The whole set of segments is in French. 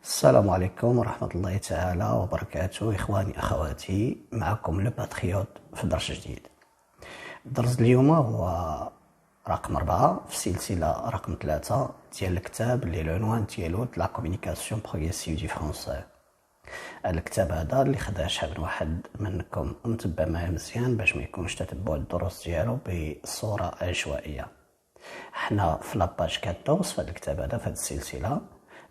السلام عليكم ورحمة الله تعالى وبركاته. إخواني أخواتي، معكم لو باتريوت في درس جديد. الدرس اليوم هو رقم 4 في سلسلة رقم 3 ديال الكتاب اللي العنوان ديالو لا كومونيكاسيون بروغريسيف دي فرونسي. الكتاب هذا اللي خداه شحال من واحد منكم متبع معايا مزيان باش ما يكونش تتبعوا الدروس ديالو بصورة عشوائية. حنا في لاباج 14 في هذا الكتاب هذا في هذه السلسلة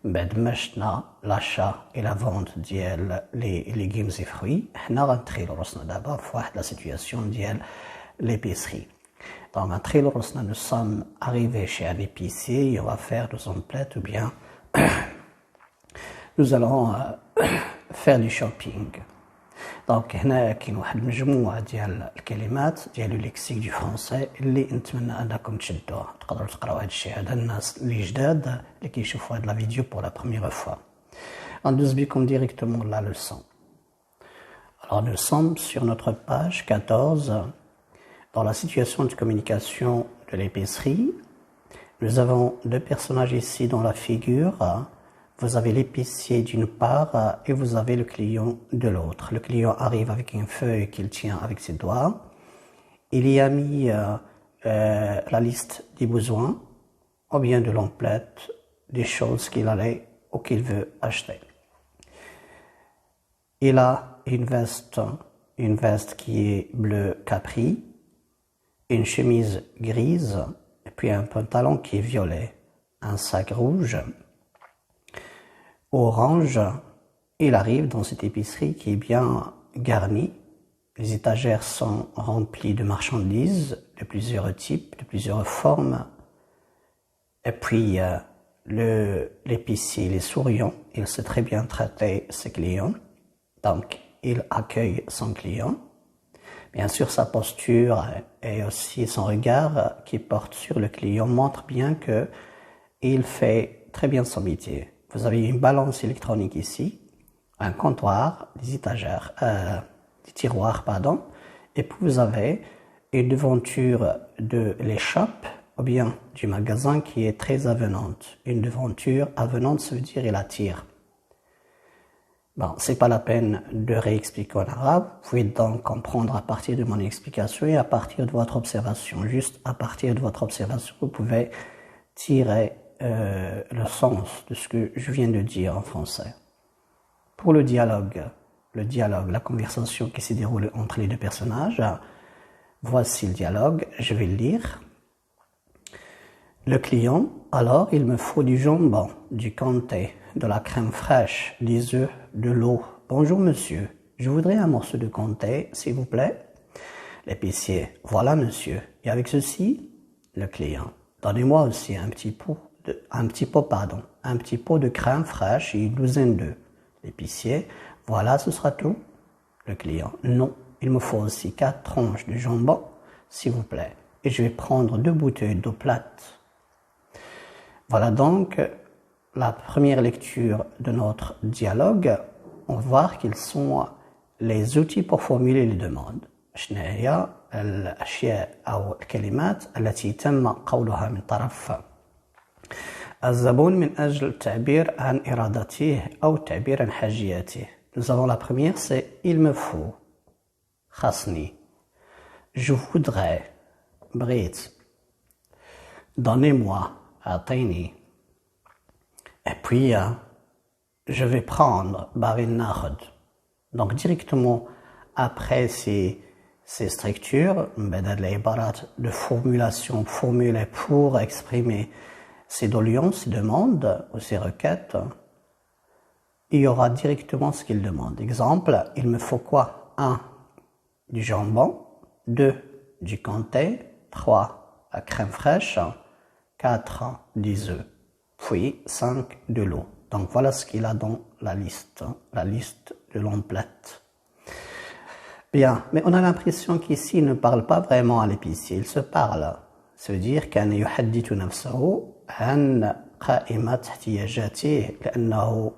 بعد ما شفنا لاشا الى فونت ديال لي غيمز فروي، حنا غندخلو راسنا دابا في واحد لا سيتوياسيون ديال ليبيسري. دونك غندخلو راسنا نو سوم اريفي شي ان épicier, on va faire nos emplettes ou bien nous allons faire du shopping. دونك هنا كاين واحد المجموعه ديال الكلمات ديال لو ليكسيك دو فرونسي اللي نتمنى انكم تشدوها. تقدروا تقراو هذا الشيء هذا الناس اللي جداد اللي كيشوفوا هاد لا فيديو بور لا بروميير فوا. غندوز بكم ديريكتومون لا لوسون. Alors nous sommes sur notre page 14 dans la situation de communication de l'épicerie. Nous avons deux personnages ici dans la figure. Vous avez l'épicier d'une part et vous avez le client de l'autre. Le client arrive avec une feuille qu'il tient avec ses doigts. Il y a mis la liste des besoins ou bien de l'emplette, des choses qu'il allait ou qu'il veut acheter. Il a une veste qui est bleu capri, une chemise grise et puis un pantalon qui est violet, un sac rouge. Orange, il arrive dans cette épicerie qui est bien garnie. Les étagères sont remplies de marchandises de plusieurs types, de plusieurs formes. Et puis, l'épicier, il est souriant, il sait très bien traiter ses clients. Donc, il accueille son client. Bien sûr, sa posture et aussi son regard qui porte sur le client montre bien qu'il fait très bien son métier. Vous avez une balance électronique ici, un comptoir, des étagères, des tiroirs, pardon, et puis vous avez une devanture de l'échoppe ou bien du magasin qui est très avenante. Une devanture avenante, ça veut dire il attire. Bon, c'est pas la peine de réexpliquer en arabe. Vous pouvez donc comprendre à partir de mon explication et à partir de votre observation. Juste à partir de votre observation, vous pouvez tirer le sens de ce que je viens de dire en français. Pour le dialogue, la conversation qui s'est déroulée entre les deux personnages, voici le dialogue, je vais le lire. Le client, alors il me faut du jambon, du comté, de la crème fraîche, des œufs, de l'eau. Bonjour monsieur, je voudrais un morceau de comté, s'il vous plaît. L'épicier, voilà monsieur. Et avec ceci, le client, donnez-moi aussi un petit pot de crème fraîche et une douzaine d'œufs. L'épicier, voilà, ce sera tout. Le client, non, il me faut aussi 4 tranches de jambon, s'il vous plaît. Et je vais prendre 2 bouteilles d'eau plate. Voilà donc la première lecture de notre dialogue. On va voir quels sont les outils pour formuler les demandes. شنو هي الأشياء أو الكلمات التي تم قولها من طرف الزبون من أجل التعبير عن إرادته أو التعبير عن حاجياته. Nous avons la première, c'est il me faut. خاصني. Je voudrais. بغيت. Donnez-moi. أعطيني. Et puis, je vais prendre. باغي ناخد. Donc directement après ces structures, بعد هاد العبارات de formulation formulées pour exprimer ces doléances, ces demandes ou ces requêtes, il y aura directement ce qu'il demande. Exemple, il me faut quoi? 1. Du jambon, 2. Du comté, 3. La crème fraîche, 4. Des œufs, puis 5. De l'eau. Donc voilà ce qu'il a dans la liste de l'emplette. Bien, mais on a l'impression qu'ici il ne parle pas vraiment à l'épicier, il se parle. Ça veut dire كان يحدث نفسه عن قائمة احتياجاته لأنه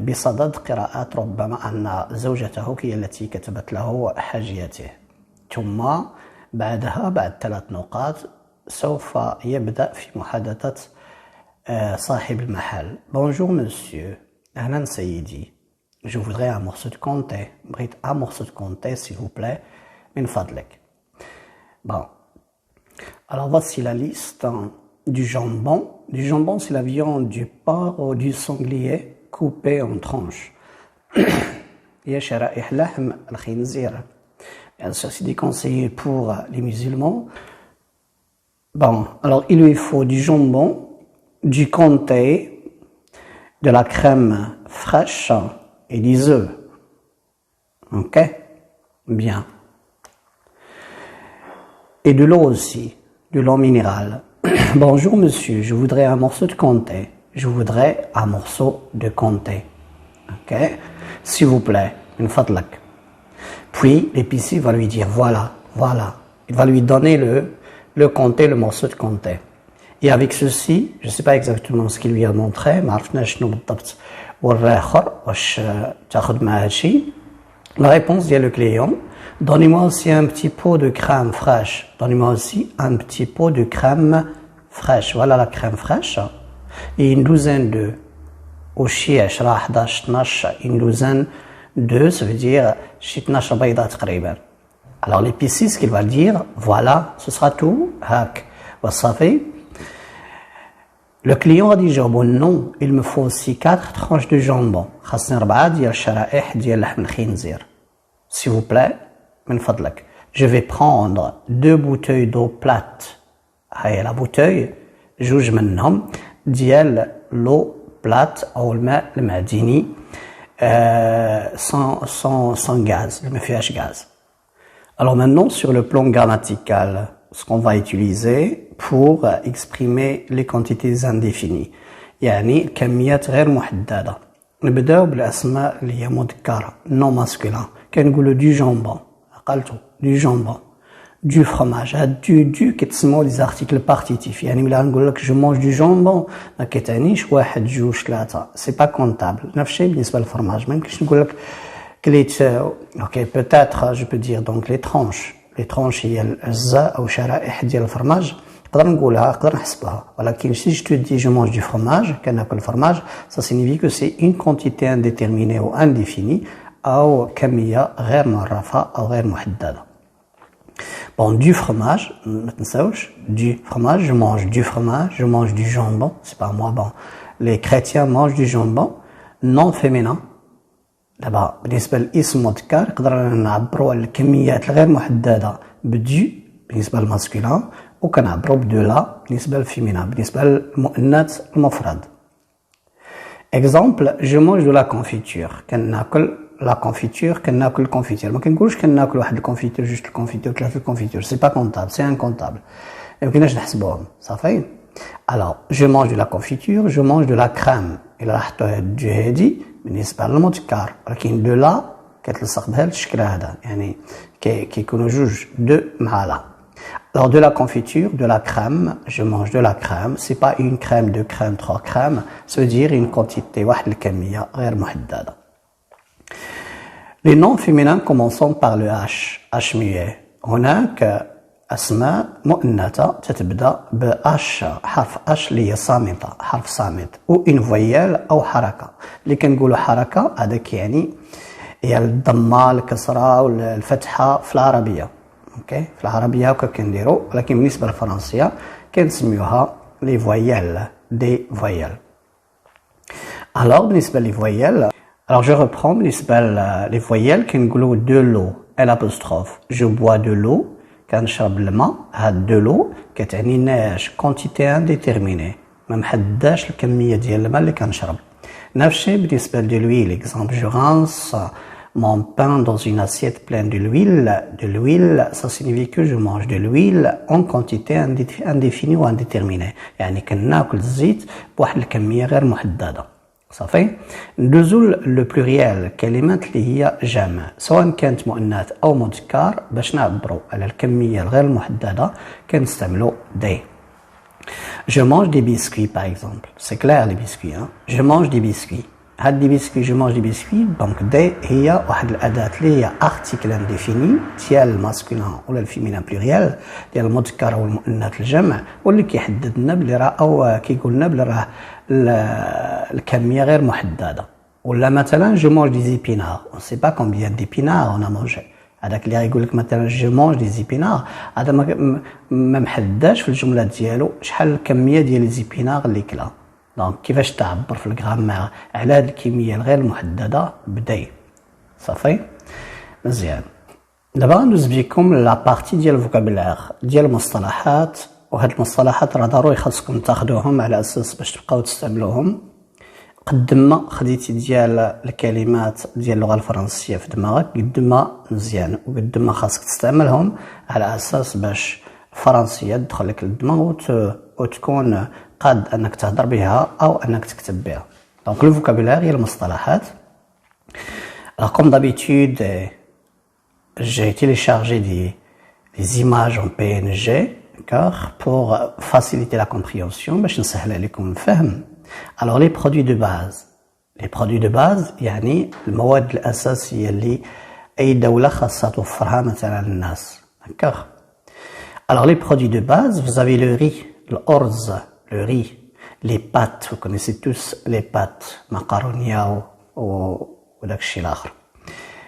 بصدد قراءة ربما أن زوجته هي التي كتبت له حاجياته. ثم بعد 3 نقاط سوف يبدأ في محادثة صاحب المحل. Bonjour monsieur. أهلا سيدي. Je voudrais un morceau de comté. بغيت un morceau de comté s'il vous plaît. من فضلك. Bon. Alors voici la liste du jambon. Du jambon, c'est la viande du porc ou du sanglier coupée en tranches. هي شرائح لحم الخنزير. Bien sûr, c'est déconseillé pour les musulmans. Bon, alors il lui faut du jambon, du comté, de la crème fraîche et des œufs. Ok? Bien. Et de l'eau aussi, de l'eau minérale. Bonjour monsieur, je voudrais un morceau de comté. Je voudrais un morceau de comté. Ok? S'il vous plaît, une fadlak. Puis l'épicier va lui dire voilà, voilà. Il va lui donner le comté, le morceau de comté. Et avec ceci, je ne sais pas exactement ce qu'il lui a montré, mais la réponse vient le client. Donnez-moi aussi un petit pot de crème fraîche. Donnez-moi aussi un petit pot de crème fraîche. Voilà la crème fraîche. Et une douzaine d'œufs. Au chièche, une douzaine d'œufs, ça veut dire alors l'épicier, ce qu'il va dire, voilà, ce sera tout. Le client a dit jambon, non, il me faut aussi 4 tranches de jambon. S'il vous plaît, je vais prendre 2 bouteilles d'eau plate. La bouteille, جوج منهم ديال l'eau plate ou الماء المعدني sans gaz, le مفيهاش gaz. Alors maintenant, sur le plan grammatical, ce qu'on va utiliser pour exprimer les quantités indéfinies. يعني كميات غير محددة. نبداو بالأسماء اللي هي مذكرة non masculin. كنقولوا du jambon. قالتو du jambon. Du fromage. هاد du كتسموا les articles partitifs. يعني ملي غنقول لك je mange du jambon ما كتعنيش 1 2 3. C'est pas comptable. نفس الشيء بالنسبة للفرماج. ما يمكنش نقول لك ok, peut-être je peux dire donc les tranches هي الأجزاء أو شرائح ديال الفرماج نقدر نقولها نقدر نحسبها ولكن si je te dis je mange du fromage كناكل الفرماج ça signifie que c'est une quantité indéterminée ou indéfinie أو كمية غير معرفة أو غير محددة. Bon, du fromage, ما تنساوش du fromage, je mange du fromage, je mange du jambon, c'est pas moi. Bon, les chrétiens mangent du jambon non féminin. دابا بالنسبه للاسم مذكر نقدر نعبروا على الكميات الغير محدده بدو بالنسبه للماسكولين وكنعبروا بدو لا بالنسبه للفيمينا بالنسبه للمؤنث المفرد. اكزامبل جو مانج دو لا كونفيتور كناكل لا كونفيتور كناكل الكونفيتور ما كنقولش كناكل واحد الكونفيتور جوج الكونفيتور ثلاثه الكونفيتور سي با كونطابل سي ان كونطابل ما يمكنناش نحسبوهم صافي. alors je mange de la confiture je mange de la crème الى راحتو دو هادي بالنسبه للمذكر ولكن دو لا كتلصق بها الشكل هذا يعني كيكونوا جوج دو مع لا. alors de la confiture de la crème je mange de la crème c'est pas une crème deux crèmes trois crèmes ça veut dire une quantité واحد الكميه غير محدده. les noms féminins commençant par le H muet هناك أسماء مؤنثة تتبدأ ب H حرف H اللي هي صامتة حرف صامت أو إن فويال أو حركة. اللي كنقولوا حركة هذاك يعني هي الضمة الكسرة والفتحة في العربية. أوكي في العربية هكا كنديروا ولكن بالنسبة للفرنسية كنسميوها لي فويال دي فويال. alors بالنسبة لي فويال alors je reprends بالنسبة لي فويال كنقولوا de l'eau l'apostrophe je bois de l'eau كنشرب الماء هاد دو لو كتعني ناش كونتيتي انديتيرميني ما محدداش الكميه ديال الماء اللي كنشرب. نفس الشيء بالنسبه لدو لويل اكزامبل جو رانس mon pain dans une assiette pleine de l'huile ça signifie que je mange de l'huile en quantité indéfinie ou indéterminée يعني كناكل الزيت بواحد الكميه غير محدده صافي. ندوزو لو بلوريال كلمات اللي هي جمع سواء كانت مؤنث او مذكر باش نعبروا على الكميه الغير محدده كنستعملوا دي. je mange des biscuits par exemple c'est clair les biscuits hein? je mange des biscuits هاد لي بيسكوي جو مانج لي بيسكوي دونك دي هي واحد الاداه اللي هي ارتيكل انديفيني ديال الماسكولين ولا الفيمينان بلوريال ديال المذكر والمؤنث الجمع واللي كيحدد لنا بلي راه او كيقول لنا بلي راه الكميه غير محدده. ولا مثلا جو مانج دي زيبينار اون سي با كومبيان ديبينار اون مانجي هذاك اللي غيقول لك مثلا جو مانج دي زيبينار هذا ما محدداش في الجمله ديالو شحال الكميه ديال لي زيبينار اللي كلا. دونك كيفاش تعبر في الغرامير على هذه الكميه الغير محدده بداي صافي مزيان. دابا غندوز بكم لا بارتي ديال الفوكابولير ديال المصطلحات وهاد المصطلحات راه ضروري خاصكم تاخذوهم على اساس باش تبقاو تستعملوهم قد ما خديتي ديال الكلمات ديال اللغه الفرنسيه في دماغك قد ما مزيان وقد ما خاصك تستعملهم على اساس باش الفرنسيه تدخل لك للدماغ وتكون قاد انك تهضر بها او انك تكتب بها. دونك لو فوكابولير هي المصطلحات. Alors comme d'habitude j'ai téléchargé des images en PNG d'accord pour faciliter la compréhension باش نسهل عليكم الفهم. Alors les produits de base les produits de base يعني المواد الاساسيه اللي اي دوله خاصها توفرها مثلا للناس d'accord. Alors les produits de base vous avez le riz الارز le riz les pâtes vous connaissez tous les pâtes macaronia ou داكشي الاخر.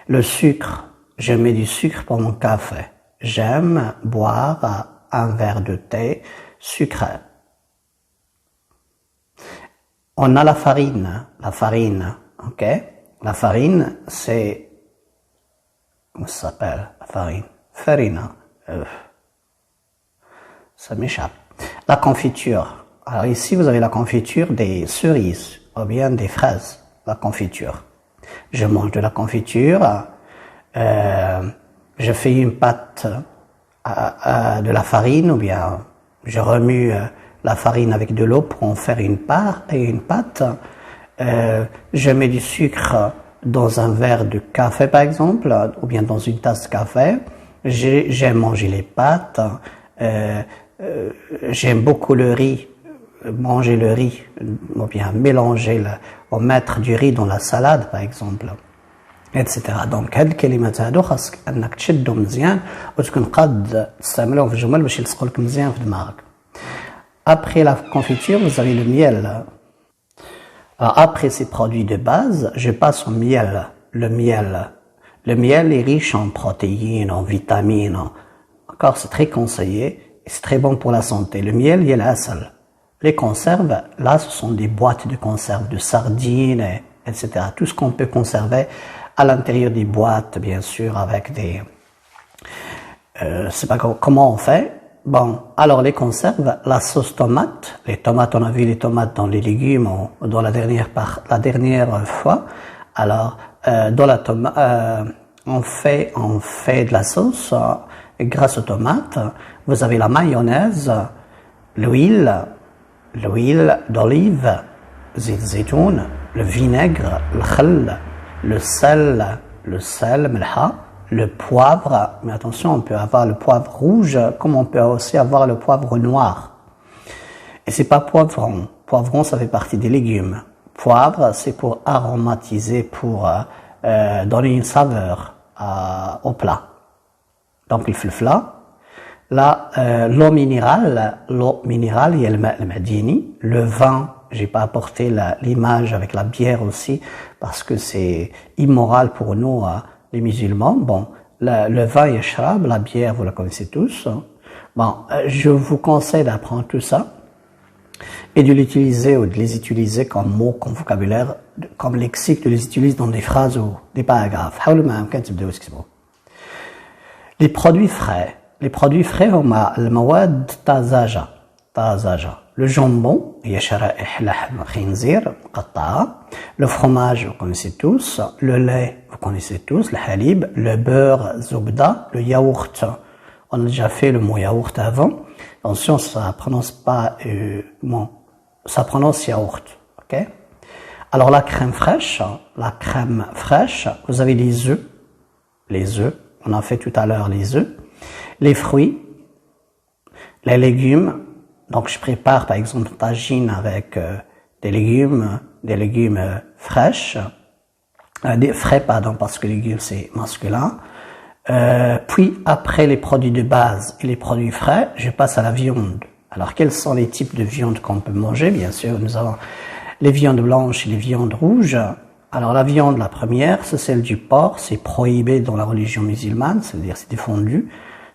Le sucre je mets du sucre pour mon café j'aime boire un verre de thé sucré. On a la farine, ok. La farine, c'est... Comment ça s'appelle, la farine? Farina. Ça m'échappe. La confiture. Alors ici, vous avez la confiture des cerises, ou bien des fraises. La confiture. Je mange de la confiture. Je fais une pâte de la farine, ou bien je remue... la farine avec de l'eau pour en faire une pâte. Je mets du sucre dans un verre de café par exemple, ou bien dans une tasse de café. J'aime manger les pâtes. J'aime beaucoup le riz, manger le riz, ou bien mélanger, ou mettre du riz dans la salade par exemple, etc. Donc هاد الكلمات هادو خاصك انك تشدهم مزيان وتكون قاد تستعملهم في الجمل باش يلصقوا لك مزيان في دماغك. Après la confiture, vous avez le miel. Alors, après ces produits de base, je passe au miel. Le miel est riche en protéines, en vitamines. Encore, c'est très conseillé et c'est très bon pour la santé. Le miel, il y a l'asal. Les conserves, là, ce sont des boîtes de conserves, de sardines, etc. Tout ce qu'on peut conserver à l'intérieur des boîtes, bien sûr, avec des... c'est pas comment on fait. Bon, alors les conserves, la sauce tomate, les tomates, on a vu les tomates dans les légumes dans la dernière fois. Alors, dans la tomate, on fait de la sauce grâce aux tomates. Vous avez la mayonnaise, l'huile d'olive, zitoun, le vinaigre, le khal, le sel, melha. Le poivre, mais attention, on peut avoir le poivre rouge comme on peut aussi avoir le poivre noir. Et c'est pas poivron. Poivron, ça fait partie des légumes. Poivre, c'est pour aromatiser, pour donner une saveur au plat. Donc le flifla. Là, l'eau minérale, il y a le madini. Le vin, j'ai pas apporté l'image avec la bière aussi parce que c'est immoral pour nous. Les musulmans, bon, le vin et shrab, la bière, vous la connaissez tous. Bon, je vous conseille d'apprendre tout ça et de l'utiliser ou de les utiliser comme mots, comme vocabulaire, comme lexique, de les utiliser dans des phrases ou des paragraphes. Les produits frais, on a le mawad tazaja. Le jambon, le fromage, vous connaissez tous, le lait, vous connaissez tous, le halib, le beurre, zubda, le yaourt. On a déjà fait le mot yaourt avant. Attention, ça prononce pas, ça prononce yaourt, ok? Alors la crème fraîche, vous avez les œufs, on a fait tout à l'heure les œufs, les fruits, les légumes. Donc je prépare par exemple tagine avec des légumes fraîches, des frais, pardon, parce que légumes c'est masculin. Puis après les produits de base et les produits frais, je passe à la viande. Alors quels sont les types de viande qu'on peut manger? Bien sûr, nous avons les viandes blanches et les viandes rouges. Alors la viande, la première, c'est celle du porc, c'est prohibé dans la religion musulmane, c'est-à-dire c'est défendu.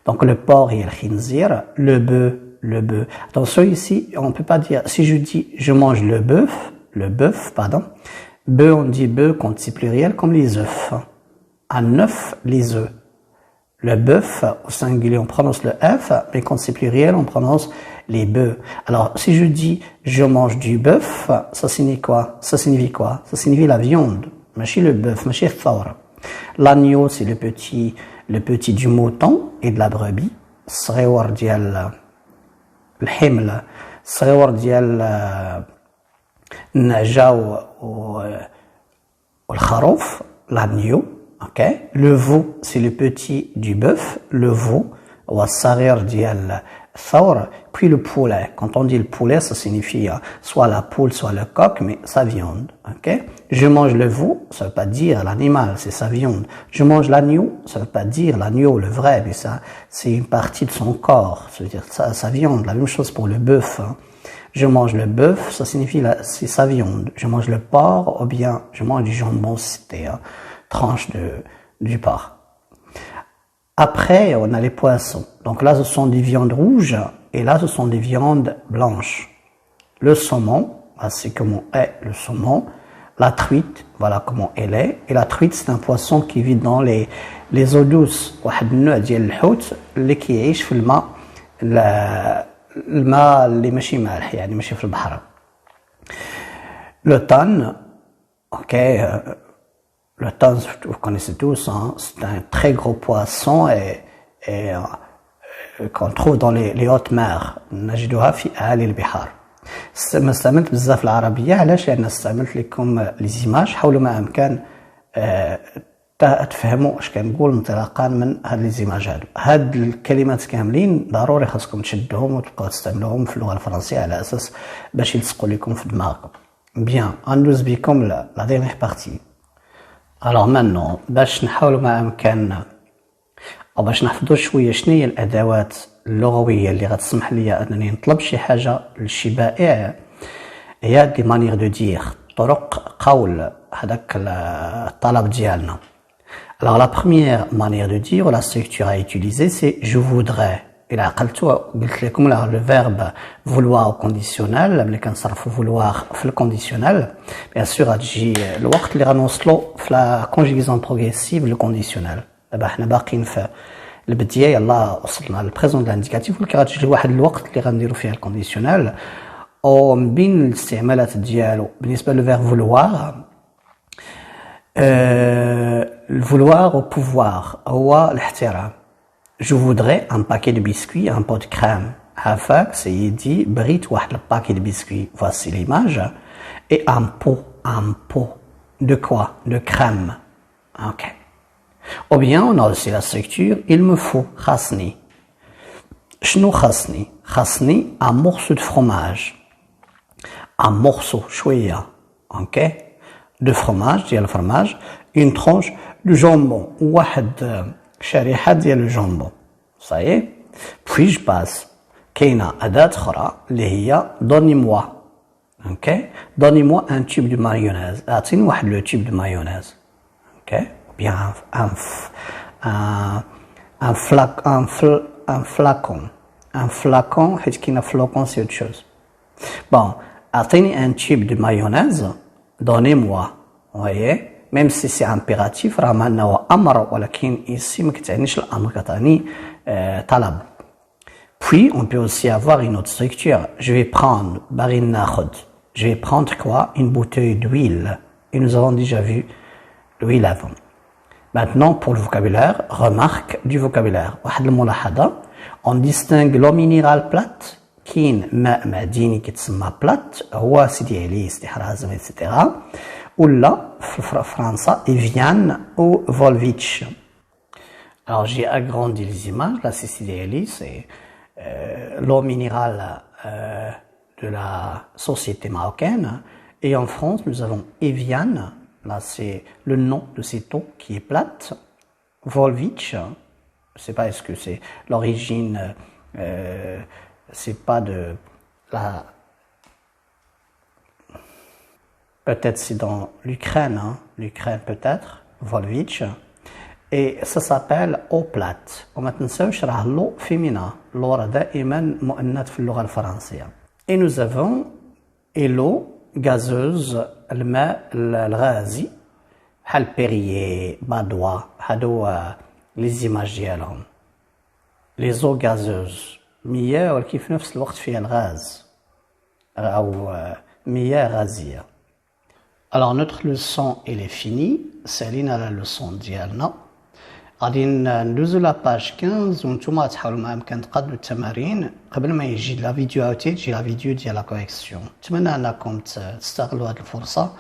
Donc le porc et le khinzir, le bœuf. Attention ici, on peut pas dire, si je dis je mange le bœuf, pardon, bœuf on dit bœuf quand c'est pluriel comme les œufs. Un œuf, les œufs. Le bœuf, au singulier, on prononce le F, mais quand c'est pluriel, on prononce les bœufs. Alors, si je dis je mange du bœuf, ça signifie quoi? Ça signifie la viande. Machi le bœuf, machi le thawr. L'agneau, c'est le petit du mouton et de la brebis. Srewar dial الحمل الصغيور ديال النعجة والخروف l'agneau. Okay. Le veau, c'est le petit du bœuf, le veau, puis le poulet. Quand on dit le poulet, ça signifie soit la poule, soit le coq, mais sa viande. Okay. Je mange le veau, ça veut pas dire l'animal, c'est sa viande. Je mange l'agneau, ça veut pas dire l'agneau, le vrai, mais ça, c'est une partie de son corps, c'est-à-dire sa viande. La même chose pour le bœuf. Hein. Je mange le bœuf, ça signifie c'est sa viande. Je mange le porc, ou bien je mange du jambon, c'était tranche du porc. Après, on a les poissons. Donc là, ce sont des viandes rouges et là, ce sont des viandes blanches. Le saumon, c'est comment est le saumon. La truite, voilà comment elle est. Et la truite, c'est un poisson qui vit dans les eaux douces. واحد النوع ديال الحوت اللي كيعيش في الماء اللي ماشي مالح يعني ماشي في البحر. Le thon, ok. Le thon, vous connaissez tous, hein, c'est un très gros poisson et qu'on trouve dans les hautes mers. نجدها في أعالي البحار. استعملت بزاف العربية علاش؟ لأن استعملت لكم لي زيماج حاولوا ما أمكن تفهموا اش كنقول انطلاقا من هاد لي زيماج هادو. هاد الكلمات كاملين ضروري خاصكم تشدوهم وتبقاو تستعملوهم في اللغة الفرنسية على أساس باش يلصقوا لكم في دماغكم. Bien, غندوز بكم la dernière partie. Alors maintenant, باش نحاولوا ما أمكن أو باش نحفظوا شوية شنو هي الأدوات اللغوية اللي غتسمح لي أنني نطلب شي حاجة لشي بائع، هي دي مانيير دو دير، طرق قول هذاك الطلب ديالنا. Alors la première manière de dire ou la structure à utiliser c'est je voudrais. إلا عقلتوا قلت لكم le verbe vouloir au conditionnel ملي كنصرفوا vouloir في الكونديسيونيل bien sûr غتجي الوقت اللي غنوصلوا في la conjugaison progressive le conditionnel. دابا حنا باقيين في البدايه يلا وصلنا للبريزون الانديكاتيف ولكن غتجي واحد الوقت اللي غنديروا فيه الكونديسيونيل او من بين الاستعمالات ديالو بالنسبه لو فيرب vouloir le vouloir au pouvoir هو الاحترام. Je voudrais un paquet de biscuits, un pot de crème. عافاك سيدي بغيت واحد الباكي de biscuits. Voici l'image. Et un pot. De quoi? De crème. Ok. Ou bien on a aussi la structure il me faut. خاصني. شنو خاصني? خاصني un morceau de fromage. Un morceau شوية. Ok. De fromage, ديال الفرماج. Une tranche de jambon. واحد شريحة ديال الجامبون. Ça y est. Puis je passe. كاينة أداة أخرى اللي هي donnez-moi. Ok. Donnez-moi un tube de mayonnaise. أعطيني واحد le tube de mayonnaise. Ok. Bien un flacon. Un flacon حيت كاينة flacon c'est autre chose. Bon. أعطيني un tube de mayonnaise. Donnez-moi. Vous voyez. Même si c'est impératif, راه معنا هو أمر ولكن ici ما كتعنيش الأمر كتعني طلب. Puis on peut aussi avoir une autre structure. Je vais prendre باغي ناخد. Je vais prendre quoi? Une bouteille d'huile. Et nous avons déjà vu l'huile avant. Maintenant pour le vocabulaire, remarque du vocabulaire. واحد الملاحظة. On distingue l'eau minérale plate. كاين ماء معدني كيتسمى plate هو سيدي عليه استحراز etc. ولا في فرنسا Evian ou Volvic. Alors j'ai agrandi les images, là c'est l'eau minérale de de la société marocaine. Et en France, nous avons Evian, là c'est le nom de cette eau qui est plate. Volvic, je ne sais pas est-ce que c'est l'origine, c'est pas de la... Peut-être c'est dans l'Ukraine, hein, l'Ukraine peut-être, Volvic. Et ça s'appelle eau plate. وما تنساوش راه l'eau féminin. l'eau راه دائما مؤنث في اللغة الفرنسية. Et nous avons l'eau gazeuse, الماء الغازي بحال بيريي بادوا هادو les images ديالهم. les eaux gazeuses مياه ولكن في نفس الوقت فيها الغاز أو مياه غازية. Alors notre leçon elle est finie. سالينا la leçon ديالنا. غادي ندوزو لا باج 15 وانتوما تحاولوا ما امكن تقادوا التمارين قبل ما يجي لا فيديو اوتي تجي لا فيديو ديال لا كوريكسيون. نتمنى انكم تستغلوا هذه الفرصه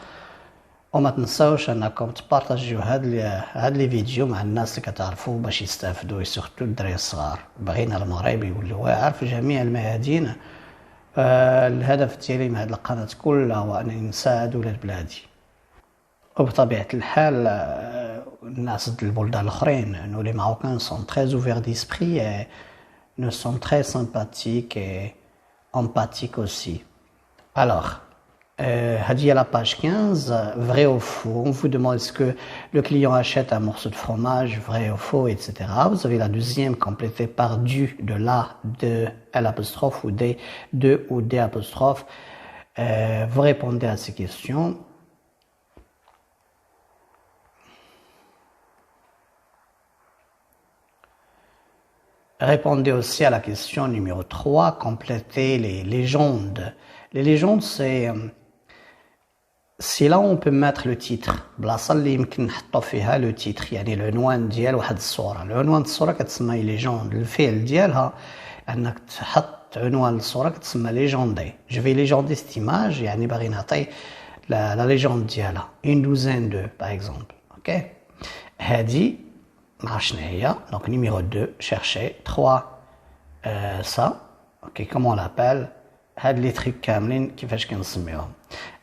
وما تنساوش انكم تبارطاجيو هاد لي فيديو مع الناس اللي كتعرفوا باش يستافدوا سورتو الدراري الصغار. بغينا المغرب يولي واعر في جميع الميادين. الهدف ديالي من هذه القناه كلها هو انني نساعد ولاد بلادي. وبطبيعة الحال الناس د البلدان الآخرين انه les Marocains sont très ouverts d'esprit et nous sommes très sympathiques et empathiques aussi. Alors, هذه هي la page 15, vrai ou faux. On vous demande est-ce que le client achète un morceau de fromage, vrai ou faux, etc. Vous avez la deuxième complétée par du, de la, de, l'apostrophe ou des, de ou des apostrophes. Vous répondez à ces questions. Répondez aussi à la question numéro 3, complétez les légendes. Les légendes, c'est là où on peut mettre le titre. بلاصة اللي يمكن نحطو فيها le titre، يعني العنوان ديال واحد الصورة. العنوان الصورة كتسمى ليجوند. الفعل ديالها انك تحط عنوان الصورة كتسمى ليجوندي. Je vais légender cette image، يعني باغي نعطي la légende ديالها. Une douzaine de, par exemple. Ok. هادي donc numéro 2, cherchez. 3, ça, ok, comment on l'appelle? هاد les trucs كاملين كيفاش كنسميوهم.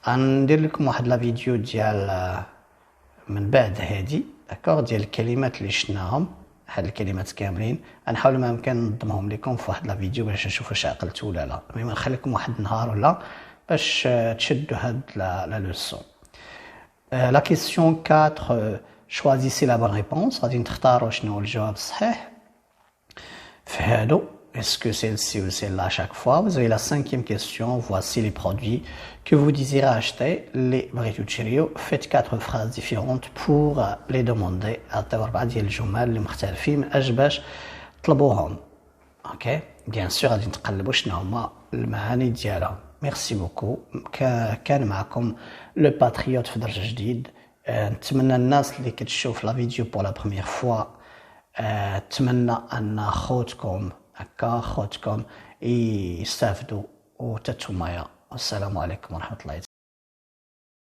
غندير لكم واحد لا فيديو ديال من بعد هادي داكور ديال الكلمات اللي شفناهم. هاد الكلمات كاملين غنحاول ما امكن ننظمهم لكم في واحد لا فيديو باش نشوف واش عقلتوا ولا لا. المهم نخليكم واحد النهار ولا باش تشدوا هاد la leçon. La question 4, choisissez la bonne réponse. غادي نختاروا شنو هو الجواب الصحيح في هادو. Est-ce que celle-ci ou celle-là à chaque fois? Vous avez la 5e question. Voici les produits que vous désirez acheter. Les بريتوتشريو. Faites 4 phrases différentes pour les demander. عطيو 4 ديال الجمل اللي مختلفين من أجل باش تطلبوهم. Ok. Bien sûr غادي نتقلبوا شنو هما المعاني ديالهم. Merci beaucoup. كان معكم لو باتريوت في درجة جديد. نتمنى الناس اللي كتشوف لا فيديو بور لا بروميير فوا نتمنى ان خوتكم يستافدوا وتتومايا. والسلام عليكم ورحمة الله.